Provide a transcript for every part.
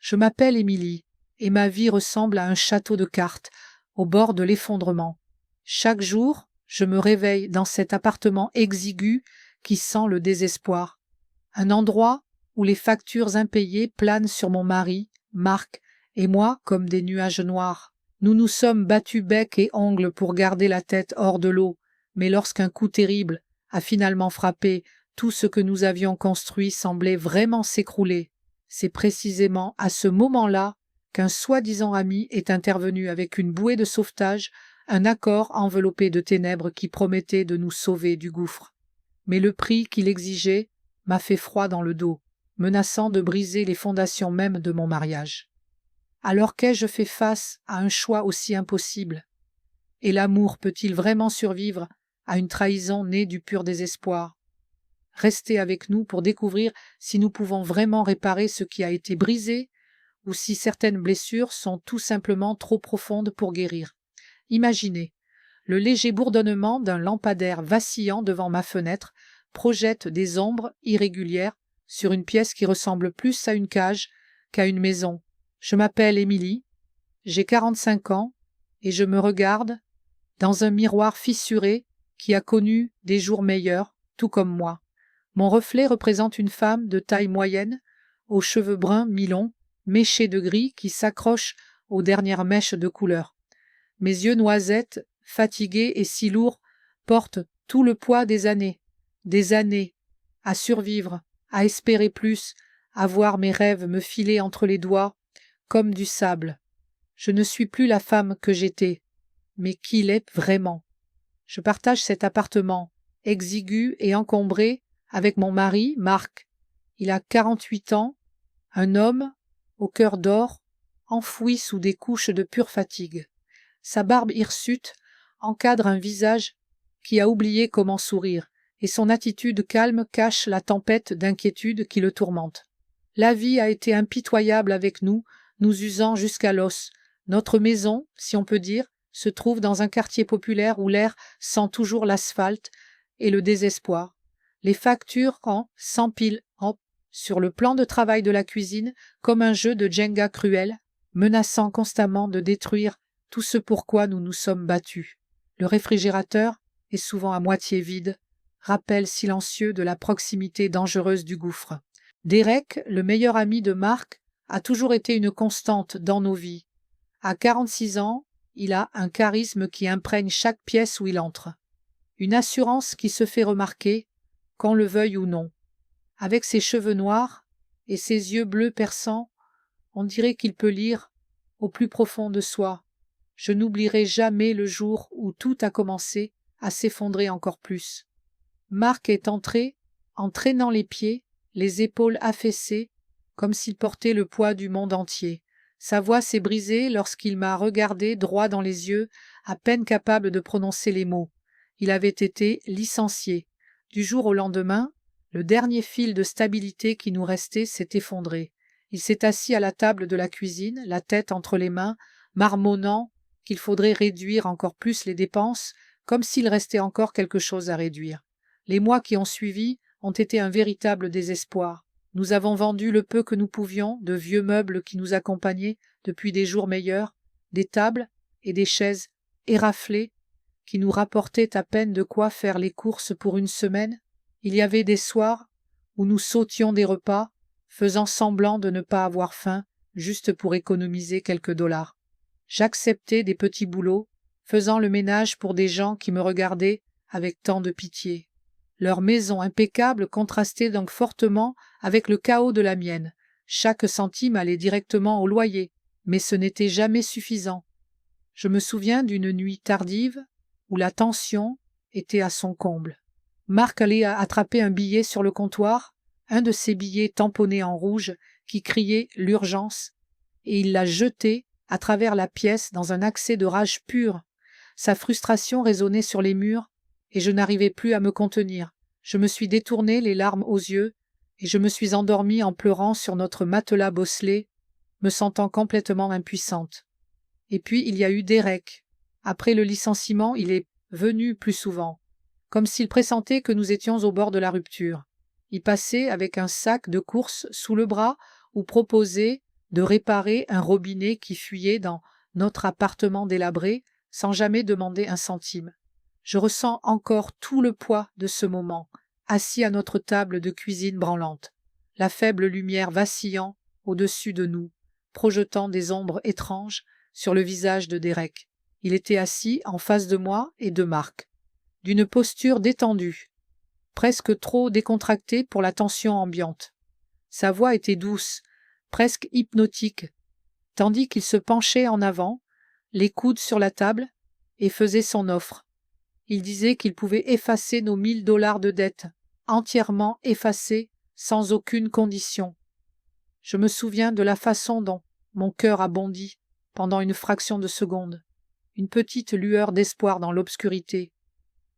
Je m'appelle Émilie, et ma vie ressemble à un château de cartes, au bord de l'effondrement. Chaque jour, je me réveille dans cet appartement exigu qui sent le désespoir. Un endroit où les factures impayées planent sur mon mari, Marc, et moi comme des nuages noirs. Nous nous sommes battus bec et ongles pour garder la tête hors de l'eau, mais lorsqu'un coup terrible a finalement frappé, tout ce que nous avions construit semblait vraiment s'écrouler. C'est précisément à ce moment-là qu'un soi-disant ami est intervenu avec une bouée de sauvetage, un accord enveloppé de ténèbres qui promettait de nous sauver du gouffre. Mais le prix qu'il exigeait m'a fait froid dans le dos, menaçant de briser les fondations mêmes de mon mariage. Alors qu'ai-je fait face à un choix aussi impossible? Et l'amour peut-il vraiment survivre à une trahison née du pur désespoir? Restez avec nous pour découvrir si nous pouvons vraiment réparer ce qui a été brisé ou si certaines blessures sont tout simplement trop profondes pour guérir. Imaginez, le léger bourdonnement d'un lampadaire vacillant devant ma fenêtre projette des ombres irrégulières sur une pièce qui ressemble plus à une cage qu'à une maison. Je m'appelle Émilie, j'ai 45 ans et je me regarde dans un miroir fissuré qui a connu des jours meilleurs, tout comme moi. Mon reflet représente une femme de taille moyenne, aux cheveux bruns mi-longs, méchés de gris qui s'accrochent aux dernières mèches de couleur. Mes yeux noisettes, fatigués et si lourds, portent tout le poids des années, à survivre, à espérer plus, à voir mes rêves me filer entre les doigts comme du sable. Je ne suis plus la femme que j'étais, mais qui l'est vraiment. Je partage cet appartement, exigu et encombré, avec mon mari, Marc. Il a 48 ans, un homme, au cœur d'or, enfoui sous des couches de pure fatigue. Sa barbe hirsute encadre un visage qui a oublié comment sourire, et son attitude calme cache la tempête d'inquiétude qui le tourmente. La vie a été impitoyable avec nous, nous usant jusqu'à l'os. Notre maison, si on peut dire, se trouve dans un quartier populaire où l'air sent toujours l'asphalte et le désespoir. Les factures s'empilent sur le plan de travail de la cuisine comme un jeu de Jenga cruel, menaçant constamment de détruire tout ce pour quoi nous nous sommes battus. Le réfrigérateur est souvent à moitié vide, rappel silencieux de la proximité dangereuse du gouffre. Derek, le meilleur ami de Marc, a toujours été une constante dans nos vies. À 46 ans, il a un charisme qui imprègne chaque pièce où il entre. Une assurance qui se fait remarquer, qu'on le veuille ou non. Avec ses cheveux noirs et ses yeux bleus perçants, on dirait qu'il peut lire au plus profond de soi. Je n'oublierai jamais le jour où tout a commencé à s'effondrer encore plus. Marc est entré en traînant les pieds, les épaules affaissées, comme s'il portait le poids du monde entier. Sa voix s'est brisée lorsqu'il m'a regardé droit dans les yeux, à peine capable de prononcer les mots. Il avait été licencié. Du jour au lendemain, le dernier fil de stabilité qui nous restait s'est effondré. Il s'est assis à la table de la cuisine, la tête entre les mains, marmonnant qu'il faudrait réduire encore plus les dépenses, comme s'il restait encore quelque chose à réduire. Les mois qui ont suivi ont été un véritable désespoir. Nous avons vendu le peu que nous pouvions de vieux meubles qui nous accompagnaient depuis des jours meilleurs, des tables et des chaises éraflées qui nous rapportaient à peine de quoi faire les courses pour une semaine. Il y avait des soirs où nous sautions des repas, faisant semblant de ne pas avoir faim, juste pour économiser quelques dollars. J'acceptais des petits boulots, faisant le ménage pour des gens qui me regardaient avec tant de pitié. Leur maison impeccable contrastait donc fortement avec le chaos de la mienne. Chaque centime allait directement au loyer, mais ce n'était jamais suffisant. Je me souviens d'une nuit tardive où la tension était à son comble. Marc allait attraper un billet sur le comptoir, un de ces billets tamponnés en rouge qui criait l'urgence, et il l'a jeté à travers la pièce dans un accès de rage pure. Sa frustration résonnait sur les murs, et je n'arrivais plus à me contenir. Je me suis détourné les larmes aux yeux, et je me suis endormie en pleurant sur notre matelas bosselé, me sentant complètement impuissante. Et puis il y a eu Derek. Après le licenciement, il est venu plus souvent, comme s'il pressentait que nous étions au bord de la rupture. Il passait avec un sac de courses sous le bras ou proposait de réparer un robinet qui fuyait dans notre appartement délabré sans jamais demander un centime. Je ressens encore tout le poids de ce moment, assis à notre table de cuisine branlante, la faible lumière vacillant au-dessus de nous, projetant des ombres étranges sur le visage de Derek. Il était assis en face de moi et de Marc, d'une posture détendue, presque trop décontractée pour la tension ambiante. Sa voix était douce, presque hypnotique, tandis qu'il se penchait en avant, les coudes sur la table, et faisait son offre. Il disait qu'il pouvait effacer nos 1000 $ de dette, entièrement effacés, sans aucune condition. Je me souviens de la façon dont mon cœur a bondi pendant une fraction de seconde, une petite lueur d'espoir dans l'obscurité.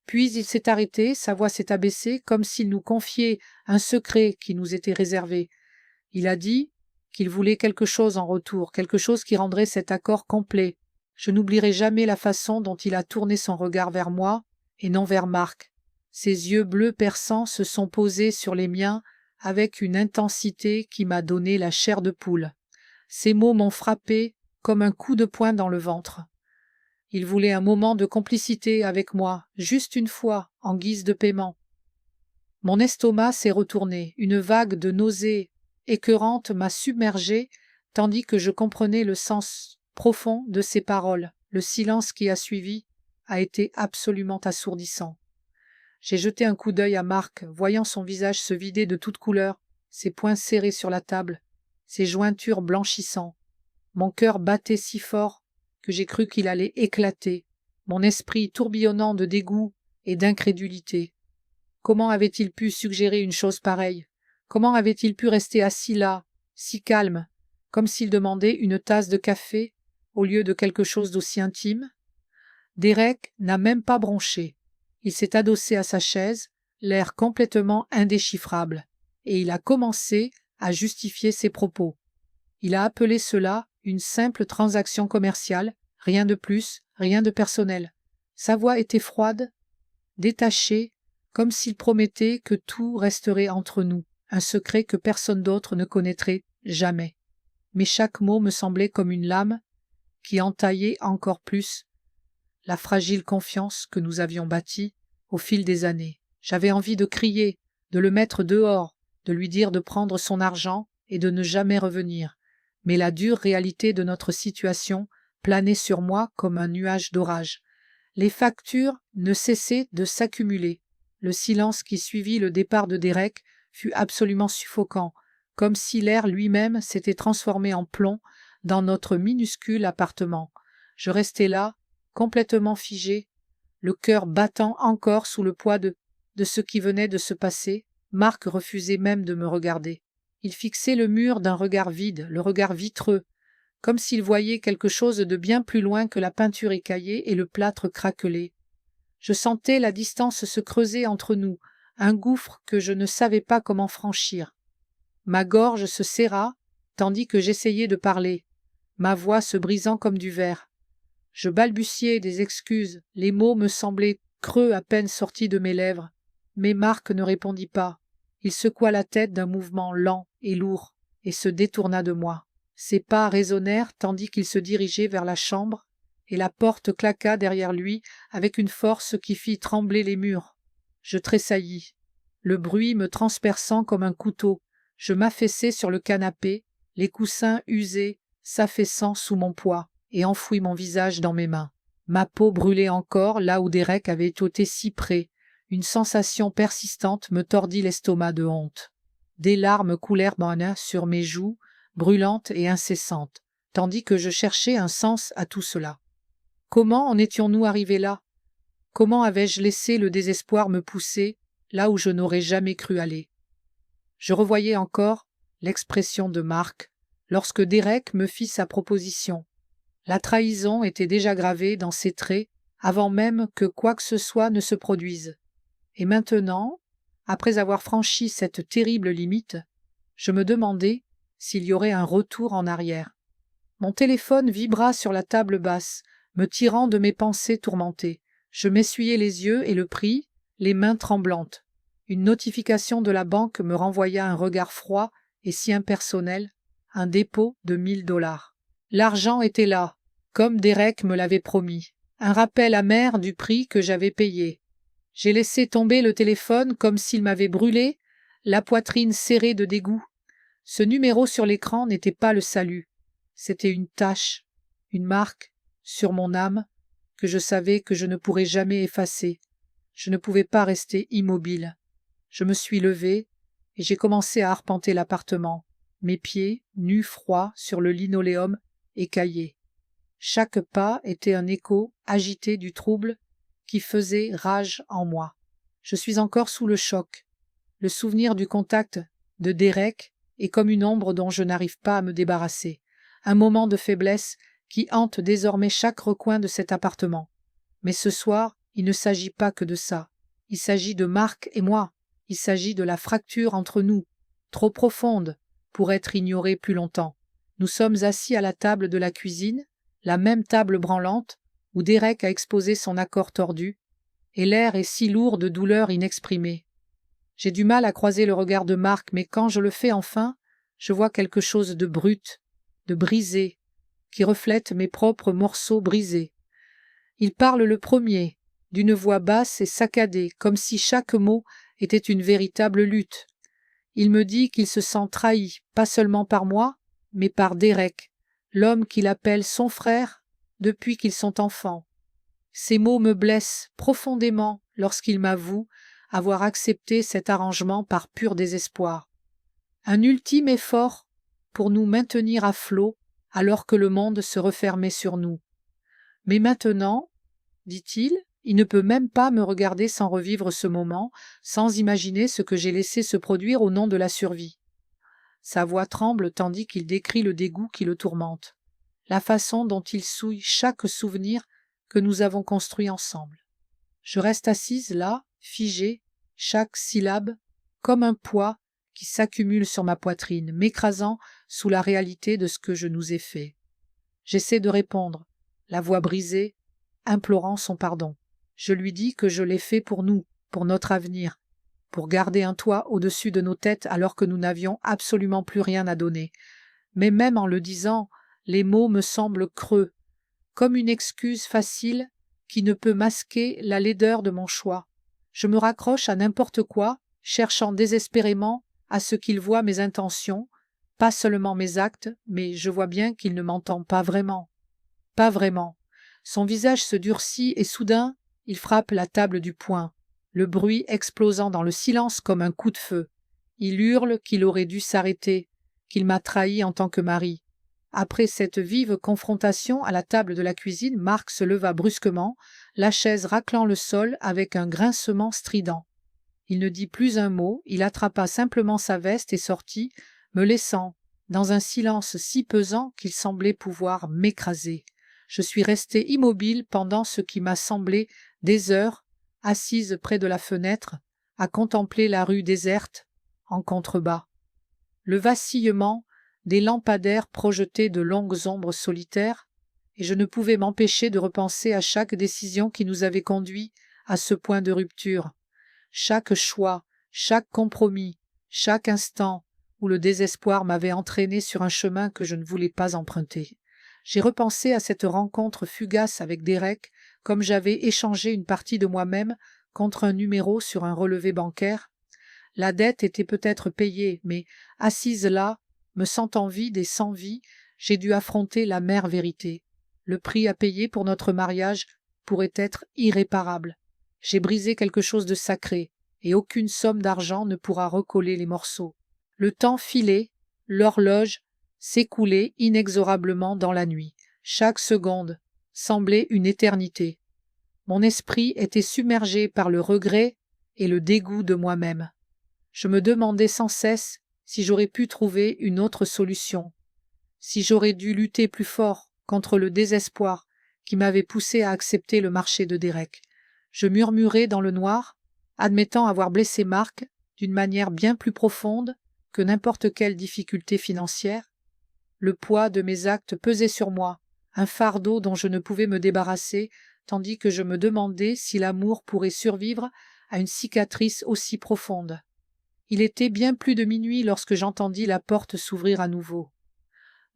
Puis il s'est arrêté, sa voix s'est abaissée, comme s'il nous confiait un secret qui nous était réservé. Il a dit qu'il voulait quelque chose en retour, quelque chose qui rendrait cet accord complet. Je n'oublierai jamais la façon dont il a tourné son regard vers moi et non vers Marc. Ses yeux bleus perçants se sont posés sur les miens avec une intensité qui m'a donné la chair de poule. Ces mots m'ont frappé comme un coup de poing dans le ventre. Il voulait un moment de complicité avec moi, juste une fois, en guise de paiement. Mon estomac s'est retourné, une vague de nausée écœurante m'a submergé, tandis que je comprenais le sens profond de ses paroles. Le silence qui a suivi a été absolument assourdissant. J'ai jeté un coup d'œil à Marc, voyant son visage se vider de toute couleur, ses poings serrés sur la table, ses jointures blanchissant. Mon cœur battait si fort que j'ai cru qu'il allait éclater, mon esprit tourbillonnant de dégoût et d'incrédulité. Comment avait-il pu suggérer une chose pareille? Comment avait-il pu rester assis là, si calme, comme s'il demandait une tasse de café au lieu de quelque chose d'aussi intime? Derek n'a même pas bronché. Il s'est adossé à sa chaise, l'air complètement indéchiffrable, et il a commencé à justifier ses propos. Il a appelé cela une simple transaction commerciale, rien de plus, rien de personnel. Sa voix était froide, détachée, comme s'il promettait que tout resterait entre nous, un secret que personne d'autre ne connaîtrait jamais. Mais chaque mot me semblait comme une lame qui entaillait encore plus la fragile confiance que nous avions bâtie au fil des années. J'avais envie de crier, de le mettre dehors, de lui dire de prendre son argent et de ne jamais revenir. Mais la dure réalité de notre situation planait sur moi comme un nuage d'orage. Les factures ne cessaient de s'accumuler. Le silence qui suivit le départ de Derek fut absolument suffocant, comme si l'air lui-même s'était transformé en plomb dans notre minuscule appartement. Je restais là, complètement figé, le cœur battant encore sous le poids de ce qui venait de se passer. Marc refusait même de me regarder. Il fixait le mur d'un regard vide, le regard vitreux, comme s'il voyait quelque chose de bien plus loin que la peinture écaillée et le plâtre craquelé. Je sentais la distance se creuser entre nous, un gouffre que je ne savais pas comment franchir. Ma gorge se serra, tandis que j'essayais de parler, ma voix se brisant comme du verre. Je balbutiais des excuses, les mots me semblaient creux à peine sortis de mes lèvres, mais Marc ne répondit pas. Il secoua la tête d'un mouvement lent et lourd, et se détourna de moi. Ses pas résonnèrent tandis qu'il se dirigeait vers la chambre, et la porte claqua derrière lui avec une force qui fit trembler les murs. Je tressaillis, le bruit me transperçant comme un couteau. Je m'affaissai sur le canapé, les coussins usés s'affaissant sous mon poids, et enfouis mon visage dans mes mains. Ma peau brûlait encore là où Derek avait ôté si près. Une sensation persistante me tordit l'estomac de honte. Des larmes coulèrent sur mes joues, brûlantes et incessantes, tandis que je cherchais un sens à tout cela. Comment en étions-nous arrivés là? Comment avais-je laissé le désespoir me pousser là où je n'aurais jamais cru aller? Je revoyais encore l'expression de Marc lorsque Derek me fit sa proposition. La trahison était déjà gravée dans ses traits avant même que quoi que ce soit ne se produise. Et maintenant, après avoir franchi cette terrible limite, je me demandais s'il y aurait un retour en arrière. Mon téléphone vibra sur la table basse, me tirant de mes pensées tourmentées. Je m'essuyai les yeux et le pris, les mains tremblantes. Une notification de la banque me renvoya un regard froid et si impersonnel, un dépôt de 1000 $. L'argent était là, comme Derek me l'avait promis, un rappel amer du prix que j'avais payé. J'ai laissé tomber le téléphone comme s'il m'avait brûlé, la poitrine serrée de dégoût. Ce numéro sur l'écran n'était pas le salut. C'était une tache, une marque, sur mon âme, que je savais que je ne pourrais jamais effacer. Je ne pouvais pas rester immobile. Je me suis levé et j'ai commencé à arpenter l'appartement, mes pieds, nus froids sur le linoléum écaillé. Chaque pas était un écho agité du trouble qui faisait rage en moi. Je suis encore sous le choc. Le souvenir du contact de Derek est comme une ombre dont je n'arrive pas à me débarrasser. Un moment de faiblesse qui hante désormais chaque recoin de cet appartement. Mais ce soir, il ne s'agit pas que de ça. Il s'agit de Marc et moi. Il s'agit de la fracture entre nous, trop profonde pour être ignorée plus longtemps. Nous sommes assis à la table de la cuisine, la même table branlante, où Derek a exposé son accord tordu, et l'air est si lourd de douleur inexprimée. J'ai du mal à croiser le regard de Marc, mais quand je le fais enfin, je vois quelque chose de brut, de brisé, qui reflète mes propres morceaux brisés. Il parle le premier, d'une voix basse et saccadée, comme si chaque mot était une véritable lutte. Il me dit qu'il se sent trahi, pas seulement par moi, mais par Derek, l'homme qu'il appelle son frère depuis qu'ils sont enfants. Ces mots me blessent profondément lorsqu'il m'avoue avoir accepté cet arrangement par pur désespoir. Un ultime effort pour nous maintenir à flot alors que le monde se refermait sur nous. Mais maintenant, dit-il, il ne peut même pas me regarder sans revivre ce moment, sans imaginer ce que j'ai laissé se produire au nom de la survie. Sa voix tremble tandis qu'il décrit le dégoût qui le tourmente, la façon dont il souille chaque souvenir que nous avons construit ensemble. Je reste assise là, figée, chaque syllabe, comme un poids qui s'accumule sur ma poitrine, m'écrasant sous la réalité de ce que je nous ai fait. J'essaie de répondre, la voix brisée, implorant son pardon. Je lui dis que je l'ai fait pour nous, pour notre avenir, pour garder un toit au-dessus de nos têtes alors que nous n'avions absolument plus rien à donner. Mais même en le disant, les mots me semblent creux, comme une excuse facile qui ne peut masquer la laideur de mon choix. Je me raccroche à n'importe quoi, cherchant désespérément à ce qu'il voie mes intentions, pas seulement mes actes, mais je vois bien qu'il ne m'entend pas vraiment. Pas vraiment. Son visage se durcit et soudain, il frappe la table du poing, le bruit explosant dans le silence comme un coup de feu. Il hurle qu'il aurait dû s'arrêter, qu'il m'a trahi en tant que mari. Après cette vive confrontation à la table de la cuisine, Marc se leva brusquement, la chaise raclant le sol avec un grincement strident. Il ne dit plus un mot, il attrapa simplement sa veste et sortit, me laissant dans un silence si pesant qu'il semblait pouvoir m'écraser. Je suis restée immobile pendant ce qui m'a semblé des heures, assise près de la fenêtre, à contempler la rue déserte, en contrebas. Le vacillement des lampadaires projetaient de longues ombres solitaires, et je ne pouvais m'empêcher de repenser à chaque décision qui nous avait conduits à ce point de rupture. Chaque choix, chaque compromis, chaque instant où le désespoir m'avait entraîné sur un chemin que je ne voulais pas emprunter. J'ai repensé à cette rencontre fugace avec Derek, comme j'avais échangé une partie de moi-même contre un numéro sur un relevé bancaire. La dette était peut-être payée, mais assise là, me sentant vide et sans vie, j'ai dû affronter l'amère vérité. Le prix à payer pour notre mariage pourrait être irréparable. J'ai brisé quelque chose de sacré, et aucune somme d'argent ne pourra recoller les morceaux. Le temps filait, l'horloge s'écoulait inexorablement dans la nuit. Chaque seconde semblait une éternité. Mon esprit était submergé par le regret et le dégoût de moi-même. Je me demandais sans cesse si j'aurais pu trouver une autre solution, si j'aurais dû lutter plus fort contre le désespoir qui m'avait poussé à accepter le marché de Derek. Je murmurais dans le noir, admettant avoir blessé Marc d'une manière bien plus profonde que n'importe quelle difficulté financière. Le poids de mes actes pesait sur moi, un fardeau dont je ne pouvais me débarrasser, tandis que je me demandais si l'amour pourrait survivre à une cicatrice aussi profonde. Il était bien plus de minuit lorsque j'entendis la porte s'ouvrir à nouveau.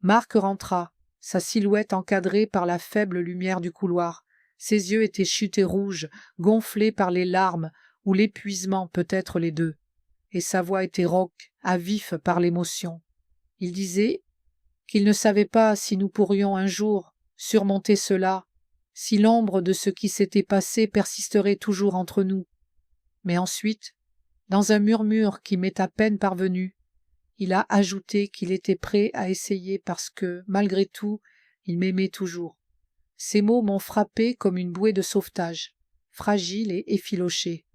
Marc rentra, sa silhouette encadrée par la faible lumière du couloir. Ses yeux étaient chutés rouges, gonflés par les larmes ou l'épuisement, peut-être les deux. Et sa voix était rauque, à vif par l'émotion. Il disait qu'il ne savait pas si nous pourrions un jour surmonter cela, si l'ombre de ce qui s'était passé persisterait toujours entre nous. Mais ensuite, dans un murmure qui m'est à peine parvenu, il a ajouté qu'il était prêt à essayer parce que, malgré tout, il m'aimait toujours. Ces mots m'ont frappé comme une bouée de sauvetage, fragile et effilochée.